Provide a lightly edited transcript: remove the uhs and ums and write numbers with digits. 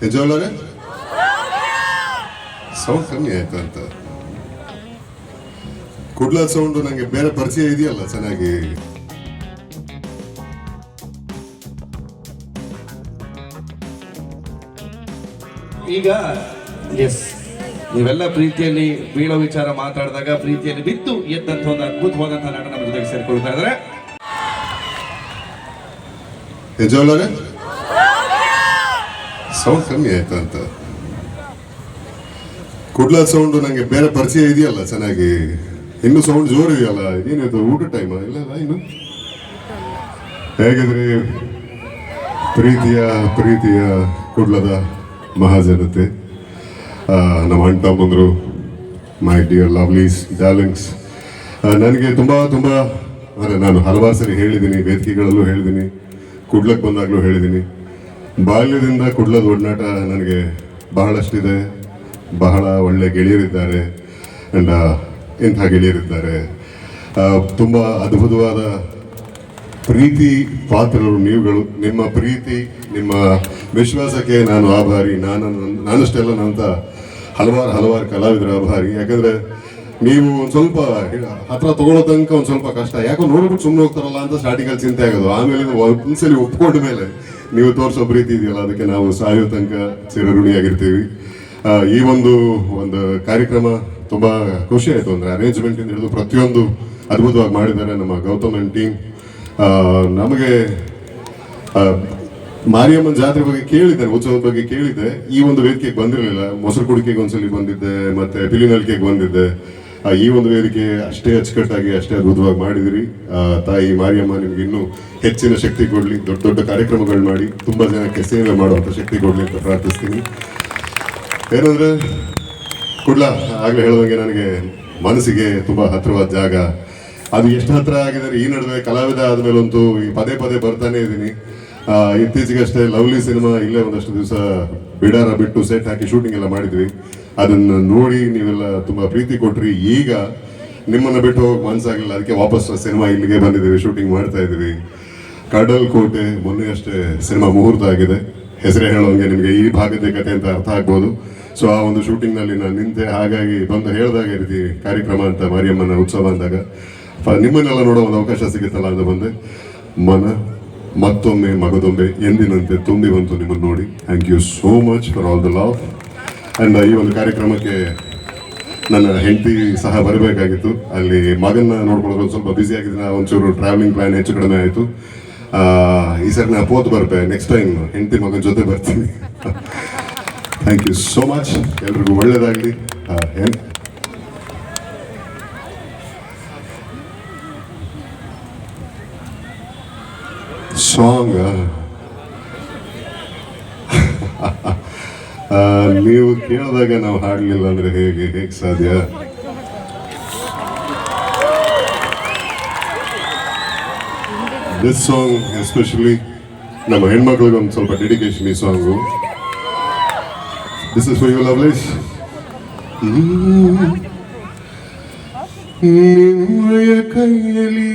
ಯಜಮಾನರೇ sound ಕಮ್ಮಿ ಆಯ್ತು ಅಂತ. ಕುಡ್ಲ ಸೌಂಡ್ ನಂಗೆ ಬೇರೆ ಪರಿಚಯ ಇದೆಯಲ್ಲ ಚೆನ್ನಾಗಿ. ಈಗ ಎಸ್, ನೀವೆಲ್ಲ ಪ್ರೀತಿಯಲ್ಲಿ ಬೀಳೋ ವಿಚಾರ ಮಾತಾಡಿದಾಗ ಪ್ರೀತಿಯಲ್ಲಿ ಬಿದ್ದು ಎದ್ದಂತ ಒಂದು ಅದ್ಭುತವಾದಂತಹ ನಾಡ ನಮ್ಮ ಜೊತೆಗೆ ಸೇರ್ಕೊಳ್ತಾ ಇದ್ದಾರೆ. ಯಜಮಾನರೇ ಸೌಂಡ್ ಕಮ್ಮಿ ಆಯ್ತು ಅಂತ. ಕುಡ್ಲ ಸೌಂಡ್ ನಂಗೆ ಬೇರೆ ಪರಿಚಯ ಇದೆಯಲ್ಲ ಚೆನ್ನಾಗಿ. ಇನ್ನು ಸೌಂಡ್ ಜೋರು ಇದೆಯಲ್ಲ. ಏನಿದು ಊಟ ಟೈಮ್ ಇಲ್ಲ ಇನ್ನು? ಹೇಗಿದ್ರಿ ಪ್ರೀತಿಯ ಕುಡ್ಲದ ಮಹಾಜನತೆ, ನಮ್ಮ ಅಣ್ಣ ತಮ್ಮಂದ್ರು, ಮೈ ಡಿಯರ್ ಲವ್ಲೀಸ್ ಡಾರ್ಲಿಂಗ್ಸ್. ನನಗೆ ತುಂಬ ಅಂದರೆ ನಾನು ಹಲವಾರು ಸರಿ ಹೇಳಿದ್ದೀನಿ, ವೇದಿಕೆಗಳಲ್ಲೂ ಹೇಳಿದ್ದೀನಿ, ಕುಡ್ಲಕ್ಕೆ ಬಂದಾಗಲೂ ಹೇಳಿದ್ದೀನಿ, ಬಾಲ್ಯದಿಂದ ಕುಡ್ಲದ ಒಡನಾಟ ನನಗೆ ಬಹಳಷ್ಟಿದೆ. ಬಹಳ ಒಳ್ಳೆ ಗೆಳೆಯರಿದ್ದಾರೆ ಆ್ಯಂಡ್ ಇಂಥ ಗೆಳೆಯರಿದ್ದಾರೆ. ತುಂಬ ಅದ್ಭುತವಾದ ಪ್ರೀತಿ ಪಾತ್ರರು ನೀವುಗಳು. ನಿಮ್ಮ ಪ್ರೀತಿ, ನಿಮ್ಮ ವಿಶ್ವಾಸಕ್ಕೆ ನಾನು ಆಭಾರಿ. ನಾನಷ್ಟೆಲ್ಲ ನಂತ ಹಲವಾರು ಕಲಾವಿದರ ಆಭಾರಿ. ಯಾಕಂದರೆ ನೀವು ಒಂದು ಸ್ವಲ್ಪ ಹತ್ರ ತಗೊಳ್ಳೋ ತನಕ ಒಂದು ಸ್ವಲ್ಪ ಕಷ್ಟ. ಯಾಕೋ ನೋಡ್ಬಿಟ್ಟು ಸುಮ್ಮನೆ ಹೋಗ್ತಾರಲ್ಲ ಅಂತ ಸ್ಟಾರ್ಟಿಂಗಲ್ಲಿ ಚಿಂತೆ ಆಗೋದು. ಆಮೇಲೆ ಒಂದ್ಸಲಿ ಒಪ್ಕೊಂಡ ಮೇಲೆ ನೀವು ತೋರಿಸೋ ಪ್ರೀತಿ ಇದೆಯಲ್ಲ, ಅದಕ್ಕೆ ನಾವು ಸಾಯೋ ತನಕ ಚಿರಋಣಿಯಾಗಿರ್ತೀವಿ. ಈ ಒಂದು ಕಾರ್ಯಕ್ರಮ ತುಂಬ ಖುಷಿ ಆಯಿತು. ಅಂದರೆ ಅರೇಂಜ್ಮೆಂಟಿಂದ ಹಿಡಿದು ಪ್ರತಿಯೊಂದು ಅದ್ಭುತವಾಗಿ ಮಾಡಿದ್ದಾರೆ ನಮ್ಮ ಗೌತಮ್ ಅಂಡ್ ಟೀಮ್. ನಮಗೆ ಮಾರಿಯಮ್ಮನ ಜಾತ್ರೆ ಬಗ್ಗೆ ಕೇಳಿದ್ದೆ, ಉತ್ಸವದ ಬಗ್ಗೆ ಕೇಳಿದ್ದೆ. ಈ ಒಂದು ವೇದಿಕೆಗೆ ಬಂದಿರಲಿಲ್ಲ. ಮೊಸರು ಕುಡಿಕೆಗೆ ಒಂದ್ಸಲಿ ಬಂದಿದ್ದೆ, ಮತ್ತೆ ಪಿಲಿನಲ್ಕೆಗೆ ಬಂದಿದ್ದೆ. ಈ ಒಂದು ವೇದಿಕೆ ಅಷ್ಟೇ ಅಚ್ಚುಕಟ್ಟಾಗಿ ಅಷ್ಟೇ ಅದ್ಭುತವಾಗಿ ಮಾಡಿದಿರಿ. ತಾಯಿ ಮಾರಿಯಮ್ಮ ನಿಮ್ಗೆ ಇನ್ನೂ ಹೆಚ್ಚಿನ ಶಕ್ತಿ ಕೊಡಲಿ, ದೊಡ್ಡ ಕಾರ್ಯಕ್ರಮಗಳು ಮಾಡಿ ತುಂಬ ಜನಕ್ಕೆ ಸೇವೆ ಮಾಡುವಂಥ ಶಕ್ತಿ ಕೊಡಲಿ ಅಂತ ಪ್ರಾರ್ಥಿಸ್ತೀನಿ. ಏನಂದರೆ ಕುಡ್ಲ ಆಗಲೇ ಹೇಳಿದಂಗೆ ನನಗೆ ಮನಸ್ಸಿಗೆ ತುಂಬ ಹತ್ತಿರವಾದ ಜಾಗ. ಅದು ಎಷ್ಟು ಹತ್ತಿರ ಆಗಿದ್ದಾರೆ ಈ ನಡುವೆ ಕಲಾವಿದ ಆದಮೇಲಂತೂ ಈ ಪದೇ ಬರ್ತಾನೆ ಇದ್ದೀನಿ. ಇತ್ತೀಚೆಗೆ ಅಷ್ಟೇ ಲವ್ಲಿ ಸಿನಿಮಾ ಇಲ್ಲೇ ಒಂದಷ್ಟು ದಿವಸ ಬಿಡಾರ ಬಿಟ್ಟು ಸೆಟ್ ಹಾಕಿ ಶೂಟಿಂಗ್ ಎಲ್ಲ ಮಾಡಿದ್ವಿ. ಅದನ್ನು ನೋಡಿ ನೀವೆಲ್ಲ ತುಂಬ ಪ್ರೀತಿ ಕೊಟ್ರಿ. ಈಗ ನಿಮ್ಮನ್ನು ಬಿಟ್ಟು ಹೋಗಿ ಮನಸ್ಸಾಗಲಿಲ್ಲ, ಅದಕ್ಕೆ ವಾಪಸ್ ಸಿನಿಮಾ ಇಲ್ಲಿಗೆ ಬಂದಿದ್ದೀವಿ, ಶೂಟಿಂಗ್ ಮಾಡ್ತಾ ಇದ್ದೀವಿ. ಕಡಲ್ ಕೋಟೆ ಮೊನ್ನೆ ಅಷ್ಟೇ ಸಿನಿಮಾ ಮುಹೂರ್ತ ಆಗಿದೆ. ಹೆಸರೇ ಹೇಳೋಂಗೆ ನಿಮಗೆ ಈ ಭಾಗದ ಕತೆ ಅಂತ ಅರ್ಥ ಆಗ್ಬೋದು. ಸೊ ಆ ಒಂದು ಶೂಟಿಂಗ್ನಲ್ಲಿ ನಾನು ನಿಂತೆ, ಹಾಗಾಗಿ ಬಂದು ಹೇಳಿದಾಗ ಈ ರೀತಿ ಕಾರ್ಯಕ್ರಮ ಅಂತ ಮಾರಿಯಮ್ಮನ ಉತ್ಸವ ಅಂದಾಗ ನಿಮ್ಮನ್ನೆಲ್ಲ ನೋಡೋ ಒಂದು ಅವಕಾಶ ಸಿಗುತ್ತಲ್ಲ ಅಂತ ಬಂದೆ. ಮತ್ತೊಮ್ಮೆ ಮಗದೊಮ್ಮೆ ಎಂದಿನಂತೆ ತುಂಬಿ ಬಂತು ನಿಮ್ಮನ್ನು ನೋಡಿ. Thank you so much for all the love. And ಈ ಒಂದು ಕಾರ್ಯಕ್ರಮಕ್ಕೆ ನನ್ನ ಹೆಂಡತಿ ಸಹ ಬರಬೇಕಾಗಿತ್ತು. ಅಲ್ಲಿ ಮಗನ್ನ ನೋಡ್ಕೊಳ್ಳೋದು ಒಂದು ಸ್ವಲ್ಪ ಬ್ಯುಸಿ ಆಗಿದ್ದು, ಒಂಚೂರು ಟ್ರಾವೆಲಿಂಗ್ ಪ್ಲಾನ್ ಹೆಚ್ಚು ಕಡಿಮೆ ಆಯಿತು. ಈ ಸರಿ ನಾ ಪೋತ್ ಬರ್ತೆ, ನೆಕ್ಸ್ಟ್ ಟೈಮ್ ಹೆಂಡತಿ ಮಗನ ಜೊತೆ ಬರ್ತೀನಿ. Thank you so much. ಎಲ್ರಿಗೂ ಒಳ್ಳೇದಾಗಲಿ. ಸಾಂಗ್ ನೀವು ಕೇಳಿದಾಗ ನಾವು ಹಾಡಲಿಲ್ಲ ಅಂದರೆ ಹೇಗೆ ಸಾಧ್ಯ? ದಿಸ್ ಸಾಂಗ್ ಎಸ್ಪೆಷಲಿ ನಮ್ಮ ಹೆಣ್ಮಕ್ಳಿಗೆ ಒಂದು ಸ್ವಲ್ಪ ಡೆಡಿಕೇಶನ್. ಈ song this is for you lovelies. ನಿಮ್ಮಯ ಕೈಯಲ್ಲಿ